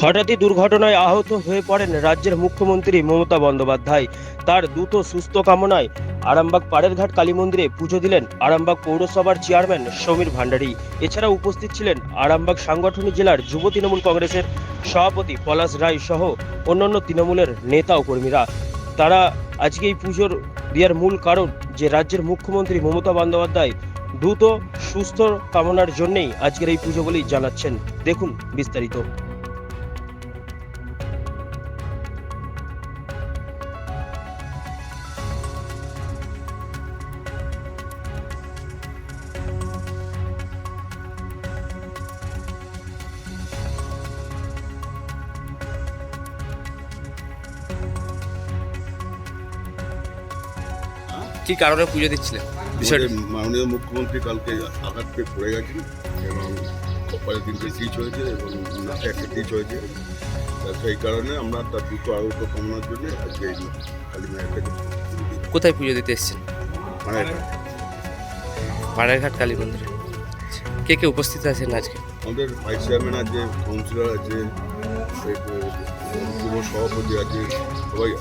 হঠাৎই দুর্ঘটনায় আহত হয়ে পড়েন রাজ্যের মুখ্যমন্ত্রী মমতা বন্দ্যোপাধ্যায়। তার দ্রুত সুস্থ কামনায় আরামবাগ পাড়েরঘাট কালী মন্দিরে পুজো দিলেন আরামবাগ পৌরসভার চেয়ারম্যান সমীর ভান্ডারী। এছাড়া উপস্থিত ছিলেন আরামবাগ সাংগঠনিক জেলার যুব তৃণমূল কংগ্রেসের সভাপতি পলাশ রায় সহ অন্যান্য তৃণমূলের নেতা ও কর্মীরা। তারা আজকে এই পুজোর দেওয়ার মূল কারণ যে রাজ্যের মুখ্যমন্ত্রী মমতা বন্দ্যোপাধ্যায় দ্রুত সুস্থ কামনার জন্যই আজকের এই পুজো বলেই জানাচ্ছেন। দেখুন বিস্তারিত। কি কারণে পুজো দিচ্ছিলেন বিষয়টা? আমাদের মাননীয় মুখ্যমন্ত্রী কালকে আঘাত পেয়ে পড়ে গেছেন এবং কপালে 3টে স্টিচ হয়েছে এবং নাকে 1 স্টিচ হয়েছে। সেই কারণে আমরা তার দ্রুত আরোগ্য কামনার জন্য আজকে এই কালী মায়ের কাছে কোথায় পুজো দিতে এসেছেন? মানে পাড়ারঘাট কালী মন্দিরে। কে কে উপস্থিত আছেন আজকে? আমাদের ভাইস চেয়ারম্যান আছে, কাউন্সিলর আছে, যুব সভাপতি আছে, সবাই